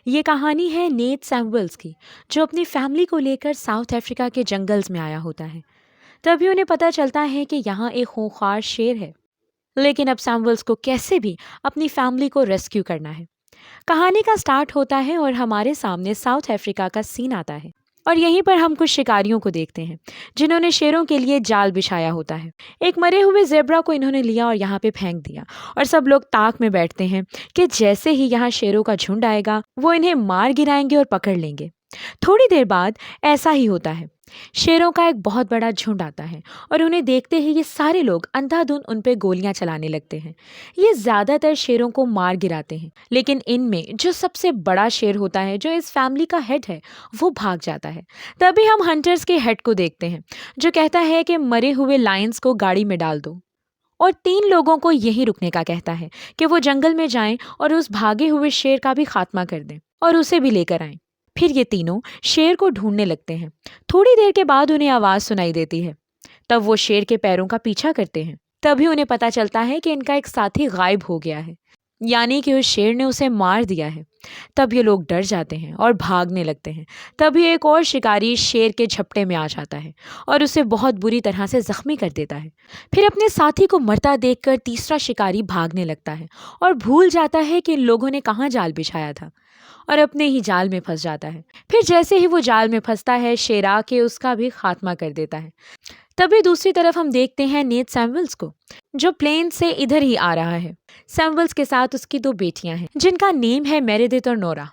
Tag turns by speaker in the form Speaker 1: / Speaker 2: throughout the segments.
Speaker 1: ये कहानी है नेथ सैमुअल्स की, जो अपनी फैमिली को लेकर साउथ अफ्रीका के जंगल्स में आया होता है। तभी उन्हें पता चलता है कि यहाँ एक खूंखार शेर है। लेकिन अब सैमुअल्स को कैसे भी अपनी फैमिली को रेस्क्यू करना है। कहानी का स्टार्ट होता है और हमारे सामने साउथ अफ्रीका का सीन आता है। और यहीं पर हम कुछ शिकारियों को देखते हैं, जिन्होंने शेरों के लिए जाल बिछाया होता है। एक मरे हुए जेब्रा को इन्होंने लिया और यहाँ पे फेंक दिया। और सब लोग ताक में बैठते हैं कि जैसे ही यहाँ शेरों का झुंड आएगा, वो इन्हें मार गिराएंगे और पकड़ लेंगे। थोड़ी देर बाद ऐसा ही होता है। शेरों का एक बहुत बड़ा झुंड आता है और उन्हें देखते ही ये सारे लोग अंधाधुंध उन पे गोलियां चलाने लगते हैं। ये ज्यादातर शेरों को मार गिराते हैं, लेकिन इनमें जो सबसे बड़ा शेर होता है, जो इस फैमिली का हेड है, वो भाग जाता है। तभी हम हंटर्स के हेड को देखते हैं, जो कहता है कि मरे हुए लायंस को गाड़ी में डाल दो, और 3 लोगों को यहीं रुकने का कहता है कि वो जंगल में जाएं और उस भागे हुए शेर का भी खात्मा कर दें और उसे भी लेकर आएं। फिर ये तीनों शेर को ढूंढने लगते हैं। थोड़ी देर के बाद उन्हें आवाज सुनाई देती है। तब वो शेर के पैरों का पीछा करते हैं। तभी उन्हें पता चलता है कि इनका एक साथी गायब हो गया है, यानी कि उस शेर ने उसे मार दिया है। तब ये लोग डर जाते हैं और भागने लगते हैं। तभी एक और शिकारी शेर के झपटे में आ जाता है और उसे बहुत बुरी तरह से जख्मी कर देता है। फिर अपने साथी को मरता देखकर तीसरा शिकारी भागने लगता है और भूल जाता है कि इन लोगों ने कहाँ जाल बिछाया था, और अपने ही जाल में फंस जाता है। फिर जैसे ही वो जाल में फंसता है, शेर आके उसका भी खात्मा कर देता है। तभी दूसरी तरफ हम देखते हैं नेथ सैमुअल्स को, जो प्लेन से इधर ही आ रहा है। सैमुअल्स के साथ उसकी 2 बेटियां हैं, जिनका नेम है मेरेडिथ और नोरा।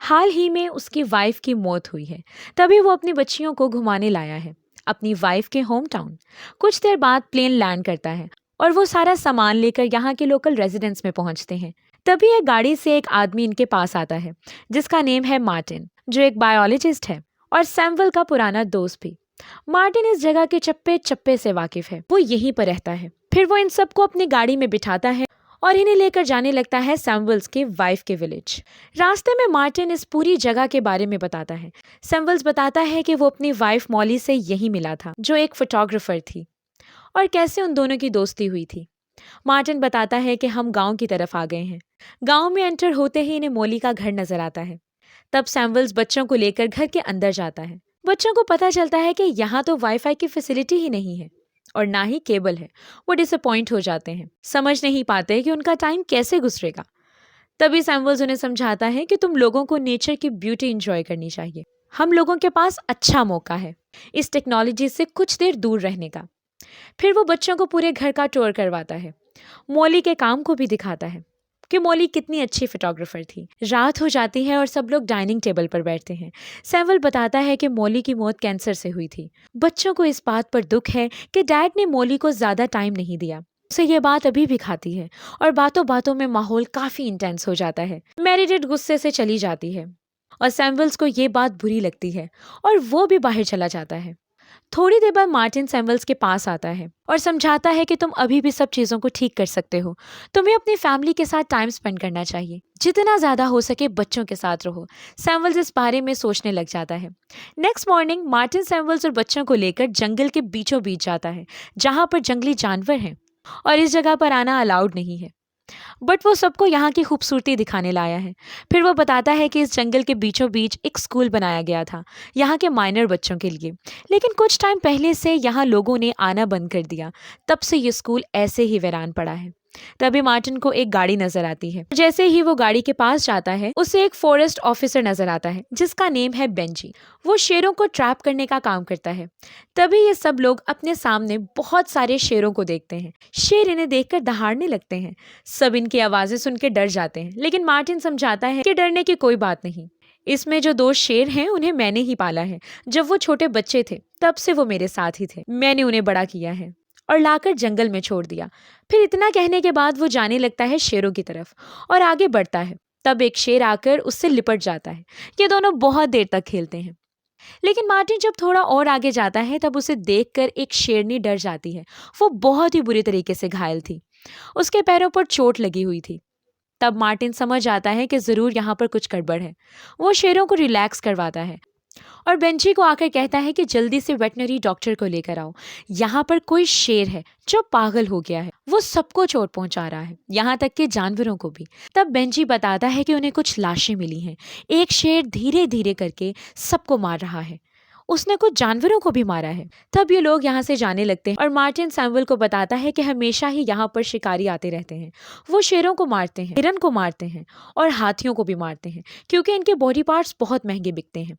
Speaker 1: हाल ही में उसकी वाइफ की मौत हुई है। तभी वो अपनी बच्चियों को घुमाने लाया है अपनी वाइफ के होम टाउन। कुछ देर बाद प्लेन लैंड करता है और वो सारा सामान लेकर यहाँ के लोकल रेजिडेंस में पहुंचते हैं। तभी एक गाड़ी से एक आदमी इनके पास आता है, जिसका नेम है मार्टिन, जो एक बायोलॉजिस्ट है और सैमुअल का पुराना दोस्त भी। मार्टिन इस जगह के चप्पे चप्पे से वाकिफ है। वो यहीं पर रहता है। फिर वो इन सबको अपनी गाड़ी में बिठाता है और इन्हें लेकर जाने लगता है सैमुअल्स के वाइफ के विलेज। रास्ते में मार्टिन इस पूरी जगह के बारे में बताता है। सैमुअल्स बताता है कि वो अपनी वाइफ मॉली से यहीं मिला था, जो एक फोटोग्राफर थी, और कैसे उन दोनों की दोस्ती हुई थी। मार्टिन बताता है कि हम गांव की तरफ आ गए हैं। गांव में एंटर होते ही इन्हें मॉली का घर नजर आता है। तब सैमुअल्स बच्चों को लेकर घर के अंदर जाता है। बच्चों को पता चलता है कि यहाँ तो वाईफाई की फैसिलिटी ही नहीं है और ना ही केबल है। वो डिसअपॉइंट हो जाते हैं, समझ नहीं पाते कि उनका टाइम कैसे गुजरेगा। तभी सैमुअल्स उन्हें समझाता है कि तुम लोगों को नेचर की ब्यूटी एंजॉय करनी चाहिए। हम लोगों के पास अच्छा मौका है इस टेक्नोलॉजी से कुछ देर दूर रहने का। फिर वो बच्चों को पूरे घर का टूर करवाता है। मॉली के काम को भी दिखाता है कि मॉली कितनी अच्छी फोटोग्राफर थी। रात हो जाती है और सब लोग डाइनिंग टेबल पर बैठते हैं। सैमुअल बताता है कि मॉली की मौत कैंसर से हुई थी। बच्चों को इस बात पर दुख है कि डैड ने मॉली को ज्यादा टाइम नहीं दिया। उसे ये बात अभी भी खाती है और बातों बातों में माहौल काफी इंटेंस हो जाता है। मेरिडिथ गुस्से से चली जाती है और सैमुअल्स को ये बात बुरी लगती है और वो भी बाहर चला जाता है। थोड़ी देर बाद मार्टिन सैमुअल्स के पास आता है और समझाता है कि तुम अभी भी सब चीजों को ठीक कर सकते हो। तुम्हें अपनी फैमिली के साथ टाइम स्पेंड करना चाहिए। जितना ज्यादा हो सके बच्चों के साथ रहो। सैमुअल्स इस बारे में सोचने लग जाता है। नेक्स्ट मॉर्निंग मार्टिन सैमुअल्स और बच्चों को लेकर जंगल के बीचों बीच जाता है, जहाँ पर जंगली जानवर हैं और इस जगह पर आना अलाउड नहीं है। बट वो सबको यहाँ की खूबसूरती दिखाने लाया है। फिर वो बताता है कि इस जंगल के बीचों बीच एक स्कूल बनाया गया था यहाँ के माइनर बच्चों के लिए, लेकिन कुछ टाइम पहले से यहाँ लोगों ने आना बंद कर दिया। तब से ये स्कूल ऐसे ही वीरान पड़ा है। तभी मार्टिन को एक गाड़ी नजर आती है। जैसे ही वो गाड़ी के पास जाता है, उसे एक फॉरेस्ट ऑफिसर नजर आता है, जिसका नेम है बेंजी। वो शेरों को ट्रैप करने का काम करता है। तभी ये सब लोग अपने सामने बहुत सारे शेरों को देखते हैं। शेर इन्हें देखकर दहाड़ने लगते हैं। सब इनकी आवाजें सुन के डर जाते हैं, लेकिन मार्टिन समझाता है कि डरने की कोई बात नहीं। इसमें जो 2 शेर हैं, उन्हें मैंने ही पाला है। जब वो छोटे बच्चे थे, तब से वो मेरे साथ ही थे। मैंने उन्हें बड़ा किया है और लाकर जंगल में छोड़ दिया। फिर इतना कहने के बाद वो जाने लगता है शेरों की तरफ और आगे बढ़ता है। तब एक शेर आकर उससे लिपट जाता है। ये दोनों बहुत देर तक खेलते हैं, लेकिन मार्टिन जब थोड़ा और आगे जाता है, तब उसे देखकर एक शेरनी डर जाती है। वो बहुत ही बुरी तरीके से घायल थी। उसके पैरों पर चोट लगी हुई थी। तब मार्टिन समझ आता है कि जरूर यहाँ पर कुछ गड़बड़ है। वो शेरों को रिलैक्स करवाता है और बेंजी को आकर कहता है कि जल्दी से वेटनरी डॉक्टर को लेकर आओ, यहाँ पर कोई शेर है जो पागल हो गया है, वो सबको चोट पहुंचा रहा है, यहाँ तक कि जानवरों को भी। तब बेंजी बताता है कि उन्हें कुछ लाशें मिली हैं, एक शेर धीरे धीरे करके सबको मार रहा है, उसने कुछ जानवरों को भी मारा है। तब ये लोग यहाँ से जाने लगते हैं और मार्टिन सैमुअल को बताता है कि हमेशा ही यहाँ पर शिकारी आते रहते हैं, वो शेरों को मारते हैं, हिरन को मारते हैं और हाथियों को भी मारते हैं, क्योंकि इनके बॉडी पार्ट्स बहुत महंगे बिकते हैं।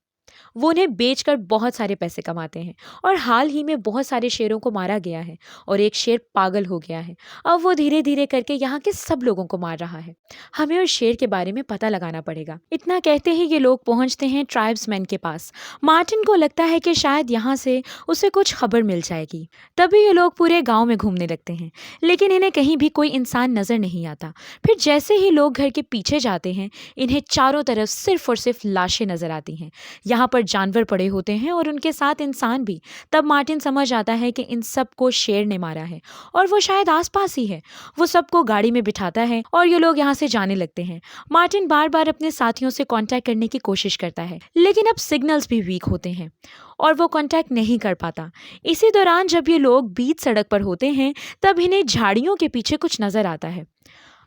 Speaker 1: वो उन्हें बेचकर बहुत सारे पैसे कमाते हैं और हाल ही में बहुत सारे शेरों को मारा गया है और एक शेर पागल हो गया है। अब वो धीरे धीरे करके यहाँ के सब लोगों को मार रहा है, हमें उस शेर के बारे में पता लगाना पड़ेगा। इतना कहते ही ये लोग पहुंचते हैं ट्राइब्समैन के पास। मार्टिन को लगता है कि शायद यहाँ से उसे कुछ खबर मिल जाएगी। तभी ये लोग पूरे गाँव में घूमने लगते हैं, लेकिन इन्हें कहीं भी कोई इंसान नजर नहीं आता। फिर जैसे ही लोग घर के पीछे जाते हैं, इन्हें चारों तरफ सिर्फ और सिर्फ लाशें नजर आती हैं। यहाँ पर जानवर पड़े होते हैं और उनके साथ इंसान भी। तब मार्टिन समझ आता है कि इन सबको शेर ने मारा है और वो शायद आसपास ही है। वो सबको गाड़ी में बिठाता है और ये लोग यहाँ से जाने लगते हैं। मार्टिन बार बार अपने साथियों से कांटेक्ट करने की कोशिश करता है, लेकिन अब सिग्नल्स भी वीक होते हैं और वो कांटेक्ट नहीं कर पाता। इसी दौरान जब ये लोग बीच सड़क पर होते हैं, तब इन्हें झाड़ियों के पीछे कुछ नजर आता है।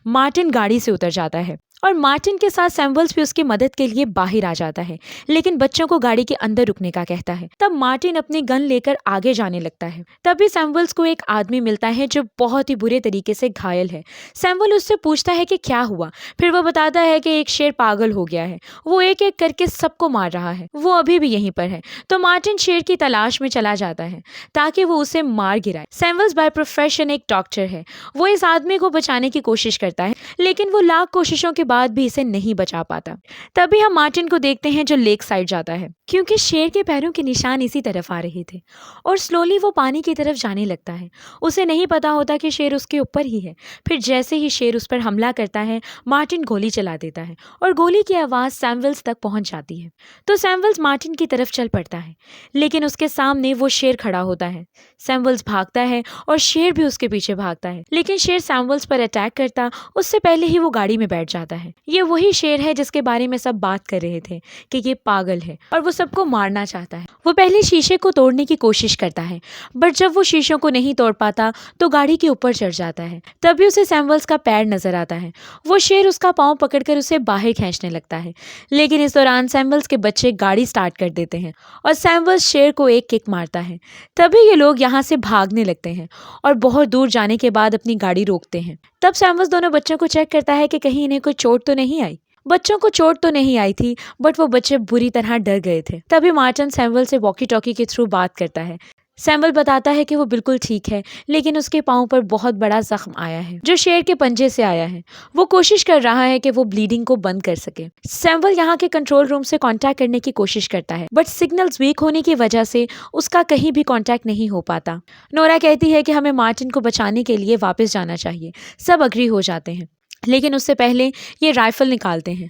Speaker 1: मार्टिन गाड़ी से उतर जाता है और मार्टिन के साथ सैमुअल्स भी उसकी मदद के लिए बाहर आ जाता है, लेकिन बच्चों को गाड़ी के अंदर रुकने का कहता है। तब मार्टिन अपनी गन लेकर आगे जाने लगता है। तभी सैमुअल्स को एक आदमी मिलता है जो बहुत ही बुरे तरीके से घायल है। सैमुअल उससे पूछता है कि क्या हुआ। फिर वो बताता है कि एक शेर पागल हो गया है, वो एक एक करके सबको मार रहा है, वो अभी भी यहीं पर है। तो मार्टिन शेर की तलाश में चला जाता है ताकि वो उसे मार गिराए। सैमुअल्स बाय प्रोफेशन एक डॉक्टर है, वो इस आदमी को बचाने की कोशिश करता है, लेकिन वो लाख कोशिशों के बाद भी इसे नहीं बचा पाता। तभी हम मार्टिन को देखते हैं जो लेक साइड जाता है, क्योंकि शेर के पैरों के निशान इसी तरफ आ रहे थे और स्लोली वो पानी की तरफ जाने लगता है। उसे नहीं पता होता कि शेर उसके ऊपर ही है। फिर जैसे ही शेर उस पर हमला करता है, मार्टिन गोली चला देता है और गोली की आवाज सैमुअल्स तक पहुंच जाती है। तो सैमुअल्स मार्टिन की तरफ चल पड़ता है, लेकिन उसके सामने वो शेर खड़ा होता है। सैमुअल्स भागता है और शेर भी उसके पीछे भागता है, लेकिन शेर सैमुअल्स पर अटैक करता उससे पहले ही वो गाड़ी में बैठ जाता है। ये वही शेर है जिसके बारे में सब बात कर रहे थे कि ये पागल है और वो सबको मारना चाहता है। वो पहले शीशे को तोड़ने की कोशिश करता है, बट जब वो शीशों को नहीं तोड़ पाता तो गाड़ी के ऊपर चढ़ जाता है। तभी उसे सैमुअल्स का पैर नजर आता है। वो शेर उसका पाँव पकड़कर उसे बाहर खींचने लगता है, लेकिन इस दौरान सैमुअल्स के बच्चे गाड़ी स्टार्ट कर देते हैं और सैमुअल्स शेर को एक किक मारता है। तभी ये लोग यहाँ से भागने लगते हैं और बहुत दूर जाने के बाद अपनी गाड़ी रोकते हैं। तब सैमुअल्स दोनों बच्चों को चेक करता है कि कहीं इन्हें कोई चोट तो नहीं आई। बच्चों को चोट तो नहीं आई थी, बट वो बच्चे बुरी तरह डर गए थे। तभी मार्टिन सैमुअल से वॉकी टॉकी के थ्रू बात करता है। सैमुअल बताता है कि वो बिल्कुल ठीक है, लेकिन उसके पाँव पर बहुत बड़ा जख्म आया है जो शेर के पंजे से आया है। वो कोशिश कर रहा है कि वो ब्लीडिंग को बंद कर सके। सैमुअल यहाँ के कंट्रोल रूम से कांटेक्ट करने की कोशिश करता है, बट सिग्नल्स वीक होने की वजह से उसका कहीं भी कांटेक्ट नहीं हो पाता। नोरा कहती है कि हमें मार्टिन को बचाने के लिए वापस जाना चाहिए। सब अग्री हो जाते हैं, लेकिन उससे पहले ये राइफल निकालते हैं,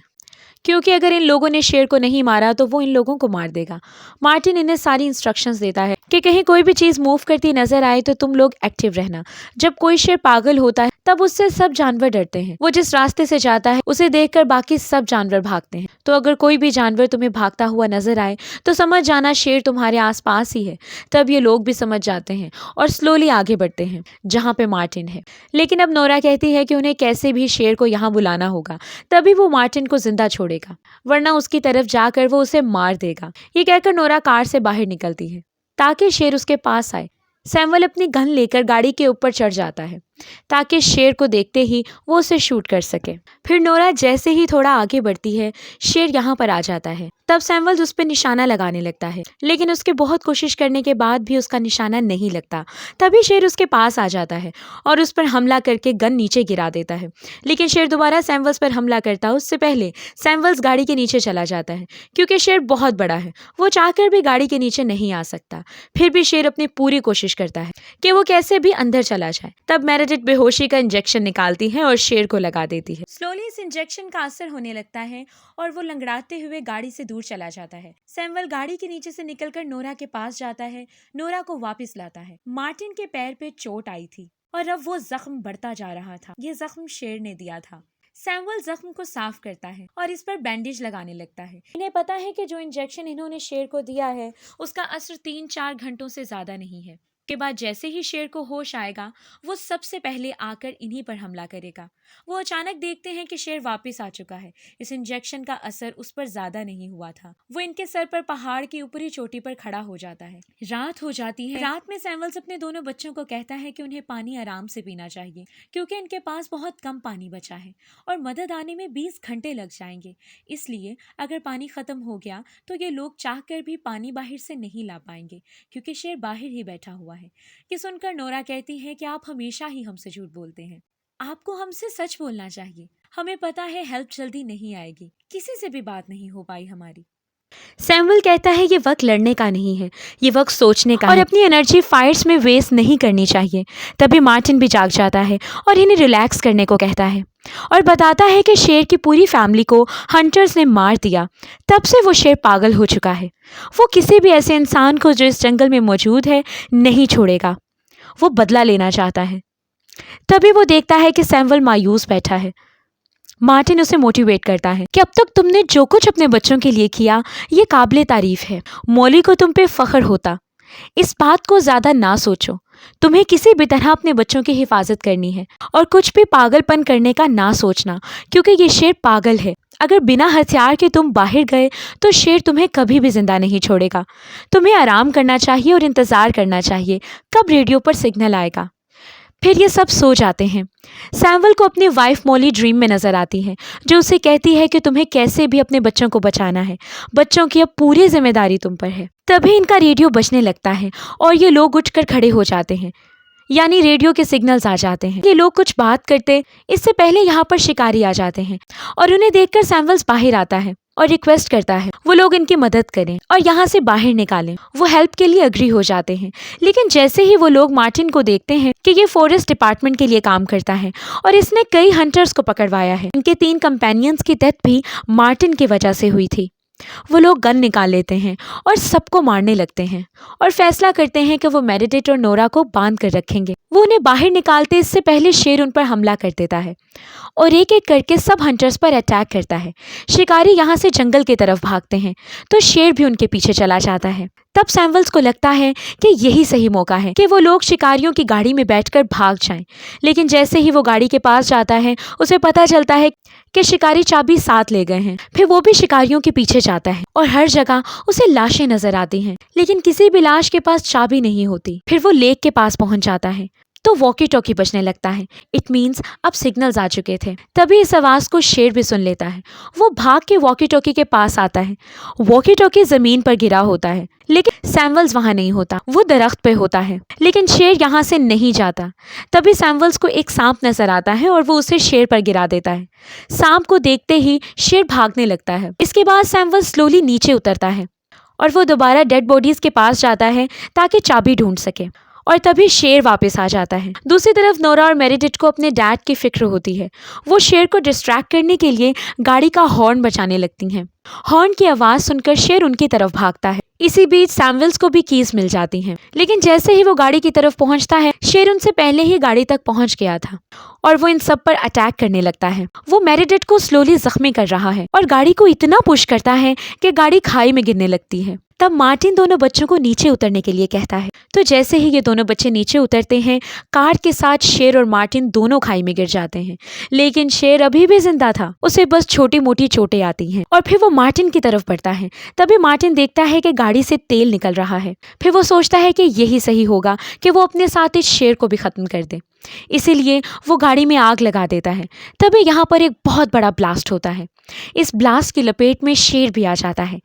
Speaker 1: क्योंकि अगर इन लोगों ने शेर को नहीं मारा तो वो इन लोगों को मार देगा। मार्टिन इन्हें सारी इंस्ट्रक्शंस देता है कि कहीं कोई भी चीज़ मूव करती नजर आए तो तुम लोग एक्टिव रहना। जब कोई शेर पागल होता है तब उससे सब जानवर डरते हैं। वो जिस रास्ते से जाता है उसे देखकर बाकी सब जानवर भागते हैं। तो अगर कोई भी जानवर तुम्हें भागता हुआ नजर आए तो समझ जाना शेर तुम्हारे आसपास ही है। तब ये लोग भी समझ जाते हैं और स्लोली आगे बढ़ते हैं जहाँ पे मार्टिन है। लेकिन अब नोरा कहती है कि उन्हें कैसे भी शेर को यहाँ बुलाना होगा, तभी वो मार्टिन को जिंदा छोड़ेगा, वरना उसकी तरफ जाकर वो उसे मार देगा। ये कहकर नोरा कार से बाहर निकलती है ताकि शेर उसके पास आए। सैमुअल अपनी गन लेकर गाड़ी के ऊपर चढ़ जाता है ताकि शेर को देखते ही वो उसे शूट कर सके। फिर नोरा जैसे ही थोड़ा आगे बढ़ती है, शेर यहाँ पर आ जाता है। तब सैमुअल उस पर निशाना लगाने लगता है, लेकिन उसके बहुत कोशिश करने के बाद भी उसका निशाना नहीं लगता। तभी शेर उसके पास आ जाता है और उस पर हमला करके गन नीचे गिरा देता है। लेकिन शेर दोबारा सैमुअल्स पर हमला करता उससे पहले सैमुअल्स गाड़ी के नीचे चला जाता है, क्योंकि शेर बहुत बड़ा है, वो चाहकर भी गाड़ी के नीचे नहीं आ सकता। फिर भी शेर अपनी पूरी कोशिश करता है कि वो कैसे भी अंदर चला जाए। तब मेरेडिथ बेहोशी का इंजेक्शन निकालती है और शेर को लगा देती है। स्लोली इस इंजेक्शन का असर होने लगता है और वो लंगड़ाते हुए गाड़ी से दूर चला जाता है। सैमुअल गाड़ी के नीचे से निकलकर नोरा के पास जाता है, नोरा को वापस लाता है। मार्टिन के पैर पे चोट आई थी और अब वो जख्म बढ़ता जा रहा था। ये जख्म शेर ने दिया था। सैमुअल जख्म को साफ करता है और इस पर बैंडेज लगाने लगता है। इन्हें पता है कि जो इंजेक्शन इन्होंने शेर को दिया है उसका असर 3-4 घंटों से ज्यादा नहीं है। के बाद जैसे ही शेर को होश आएगा वो सबसे पहले आकर इन्हीं पर हमला करेगा। वो अचानक देखते हैं कि शेर वापस आ चुका है। इस इंजेक्शन का असर उस पर ज्यादा नहीं हुआ था। वो इनके सर पर पहाड़ की ऊपरी चोटी पर खड़ा हो जाता है। रात हो जाती है। रात में सैमुअल्स अपने दोनों बच्चों को कहता है कि उन्हें पानी आराम से पीना चाहिए क्योंकि इनके पास बहुत कम पानी बचा है और मदद आने में 20 घंटे लग जाएंगे। इसलिए अगर पानी खत्म हो गया तो ये लोग चाहकर भी पानी बाहर से नहीं ला पाएंगे क्योंकि शेर बाहर ही बैठा हुआ है। कि सुनकर नोरा कहती है कि आप हमेशा ही हमसे झूठ बोलते हैं, आपको हमसे सच बोलना चाहिए। हमें पता है हेल्प जल्दी नहीं आएगी, किसी से भी बात नहीं हो पाई हमारी। सैमुअल कहता है ये वक्त लड़ने का नहीं है, ये वक्त सोचने का और अपनी एनर्जी फाइट्स में वेस्ट नहीं करनी चाहिए। तभी मार्टिन भी जाग जाता है और इन्हें रिलैक्स करने को कहता है और बताता है कि शेर की पूरी फैमिली को हंटर्स ने मार दिया। तब से वो शेर पागल हो चुका है। वो किसी भी ऐसे इंसान को जो इस जंगल में मौजूद है नहीं छोड़ेगा। वो बदला लेना चाहता है। तभी वो देखता है कि सैमुअल मायूस बैठा है। मार्टिन उसे मोटिवेट करता है कि अब तक तुमने जो कुछ अपने बच्चों के लिए किया ये काबिले तारीफ है। मौली को तुम पे फख्र होता। इस बात को ज्यादा ना सोचो। तुम्हें किसी भी तरह अपने बच्चों की हिफाजत करनी है और कुछ भी पागलपन करने का ना सोचना क्योंकि ये शेर पागल है। अगर बिना हथियार के तुम बाहर गए तो शेर तुम्हें कभी भी जिंदा नहीं छोड़ेगा। तुम्हें आराम करना चाहिए और इंतजार करना चाहिए कब रेडियो पर सिग्नल आएगा। फिर ये सब सो जाते हैं। सैमुअल को अपनी वाइफ मॉली ड्रीम में नजर आती है जो उसे कहती है कि तुम्हें कैसे भी अपने बच्चों को बचाना है। बच्चों की अब पूरी जिम्मेदारी तुम पर है। तभी इनका रेडियो बजने लगता है और ये लोग उठकर खड़े हो जाते हैं, यानी रेडियो के सिग्नल्स आ जाते हैं। ये लोग कुछ बात करते इससे पहले यहाँ पर शिकारी आ जाते हैं और उन्हें देखकर सैमुअल्स बाहर आता है और रिक्वेस्ट करता है वो लोग इनकी मदद करें और यहाँ से बाहर निकालें। वो हेल्प के लिए अग्री हो जाते हैं, लेकिन जैसे ही वो लोग मार्टिन को देखते हैं कि ये फॉरेस्ट डिपार्टमेंट के लिए काम करता है और इसने कई हंटर्स को पकड़वाया है, इनके 3 कंपेनियंस की डेथ भी मार्टिन की वजह से हुई थी। वो लोग गन निकाल लेते हैं और सबको मारने लगते हैं और फैसला करते हैं कि वो मेरिडिथ और नोरा को बांध कर रखेंगे। वो उन्हें बाहर निकालते इससे पहले शेर उन पर हमला कर देता है और एक एक करके सब हंटर्स पर अटैक करता है। शिकारी यहाँ से जंगल की तरफ भागते हैं तो शेर भी उनके पीछे चला जाता है। तब सैमुअल्स को लगता है कि यही सही मौका है कि वो लोग शिकारियों की गाड़ी में बैठकर भाग जाएं। लेकिन जैसे ही वो गाड़ी के पास जाता है उसे पता चलता है कि शिकारी चाबी साथ ले गए हैं। फिर वो भी शिकारियों के पीछे जाता है और हर जगह उसे लाशें नजर आती हैं, लेकिन किसी भी लाश के पास चाबी नहीं होती। फिर वो लेक के पास पहुंच जाता है तो वॉकी टॉकी बजने लगता है। इट मीन्स अब सिग्नल्स आ चुके थे। तभी इस आवाज को शेर भी सुन लेता है। वो भाग के वॉकी टॉकी के पास आता है। वॉकी टॉकी जमीन पर गिरा होता है, लेकिन सैमुअल्स वहां नहीं होता, वो दरख्त पे होता है। लेकिन शेर यहाँ से नहीं जाता। तभी सैमुअल्स को एक सांप नजर आता है और वो उसे शेर पर गिरा देता है। सांप को देखते ही शेर भागने लगता है। इसके बाद सैमुअल्स स्लोली नीचे उतरता है और वो दोबारा डेड बॉडीज के पास जाता है ताकि चाबी ढूंढ सके और तभी शेर वापस आ जाता है। दूसरी तरफ नोरा और मेरिडिथ को अपने डैड की फिक्र होती है। वो शेर को डिस्ट्रैक्ट करने के लिए गाड़ी का हॉर्न बजाने लगती हैं। हॉर्न की आवाज सुनकर शेर उनकी तरफ भागता है। इसी बीच सैमुअल्स को भी कीज मिल जाती हैं, लेकिन जैसे ही वो गाड़ी की तरफ पहुंचता है शेर उनसे पहले ही गाड़ी तक पहुंच गया था और वो इन सब पर अटैक करने लगता है। वो मेरिडिथ को स्लोली जख्मी कर रहा है और गाड़ी को इतना पुश करता है कि गाड़ी खाई में गिरने लगती है। तब मार्टिन दोनों बच्चों को नीचे उतरने के लिए कहता है। तो जैसे ही ये दोनों बच्चे नीचे उतरते हैं कार के साथ शेर और मार्टिन दोनों खाई में गिर जाते हैं, लेकिन शेर अभी भी जिंदा था। उसे बस छोटी मोटी चोटें आती हैं और फिर वो मार्टिन की तरफ बढ़ता है। तभी मार्टिन देखता है कि गाड़ी से तेल निकल रहा है। फिर वो सोचता है कि यही सही होगा कि वो अपने साथ इस शेर को भी खत्म कर दे, इसीलिए वो गाड़ी में आग लगा देता है। तभी यहाँ पर एक बहुत बड़ा ब्लास्ट होता है। इस ब्लास्ट की लपेट में शेर भी आ जाता है।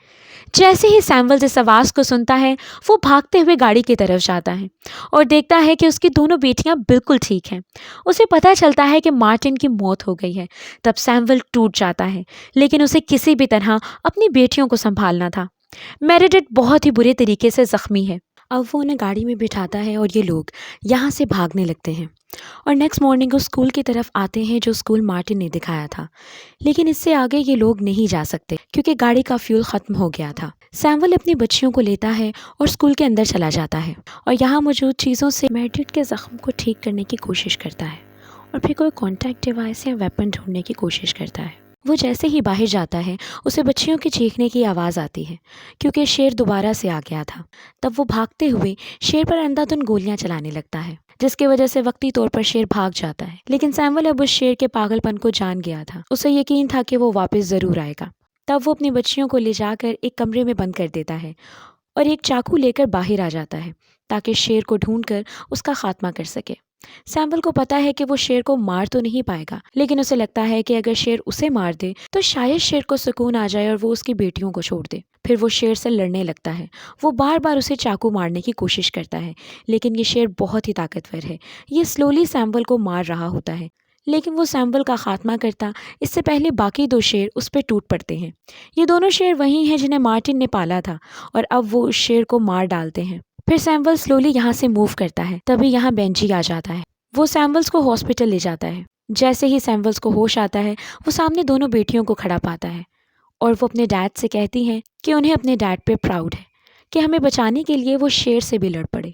Speaker 1: जैसे ही सैमुअल्स इस आवाज को सुनता है वो भागते हुए गाड़ी की तरफ जाता है और देखता है कि उसकी दोनों बेटियां बिल्कुल ठीक हैं। उसे पता चलता है कि मार्टिन की मौत हो गई है। तब सैमुअल टूट जाता है, लेकिन उसे किसी भी तरह अपनी बेटियों को संभालना था। मेरिडिथ बहुत ही बुरे तरीके से जख्मी है। अब वो उन्हें गाड़ी में बिठाता है और ये लोग यहाँ से भागने लगते हैं और नेक्स्ट मॉर्निंग वो स्कूल की तरफ आते हैं जो स्कूल मार्टिन ने दिखाया था, लेकिन इससे आगे ये लोग नहीं जा सकते क्योंकि गाड़ी का फ्यूल खत्म हो गया था। सैमुअल अपनी बच्चियों को लेता है और स्कूल के अंदर चला जाता है और यहाँ मौजूद चीज़ों से मेरिडिथ के जख्म को ठीक करने की कोशिश करता है और फिर कोई कॉन्टैक्ट डिवाइस या वेपन ढूंढने की कोशिश करता है। वो जैसे ही बाहर जाता है उसे बच्चियों के चीखने की आवाज़ आती है क्योंकि शेर दोबारा से आ गया था। तब वो भागते हुए शेर पर अंधाधुंध गोलियां चलाने लगता है, जिसकी वजह से वक्ती तौर पर शेर भाग जाता है। लेकिन सैमुअल अब उस शेर के पागलपन को जान गया था। उसे यकीन था कि वो वापस ज़रूर आएगा। तब वो अपनी बच्चियों को ले जाकर एक कमरे में बंद कर देता है और एक चाकू लेकर बाहर आ जाता है ताकि शेर को ढूंढकर उसका खात्मा कर सके। सैमुअल को पता है कि वो शेर को मार तो नहीं पाएगा, लेकिन उसे लगता है कि अगर शेर उसे मार दे तो शायद शेर को सुकून आ जाए और वो उसकी बेटियों को छोड़ दे। फिर वो शेर से लड़ने लगता है। वो बार बार उसे चाकू मारने की कोशिश करता है, लेकिन ये शेर बहुत ही ताकतवर है। ये स्लोली सैमुअल को मार रहा होता है, लेकिन वो सैमुअल का खात्मा करता इससे पहले बाकी 2 शेर उस पर टूट पड़ते हैं। ये दोनों शेर वही हैं जिन्हें मार्टिन ने पाला था और अब वो उस शेर को मार डालते हैं। फिर सैमुअल स्लोली यहाँ से मूव करता है। तभी यहाँ बेंजी आ जाता है। वो सैमुअल्स को हॉस्पिटल ले जाता है। जैसे ही सैमुअल्स को होश आता है वो सामने दोनों बेटियों को खड़ा पाता है और वो अपने डैड से कहती हैं कि उन्हें अपने डैड पे प्राउड है कि हमें बचाने के लिए वो शेर से भी लड़ पड़े।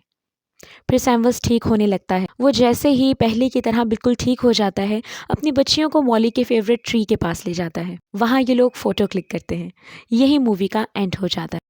Speaker 1: फिर सैमुअल्स ठीक होने लगता है। वो जैसे ही पहले की तरह बिल्कुल ठीक हो जाता है, अपनी बच्चियों को मॉली के फेवरेट ट्री के पास ले जाता है। वहाँ ये लोग फ़ोटो क्लिक करते हैं। यही मूवी का एंड हो जाता है।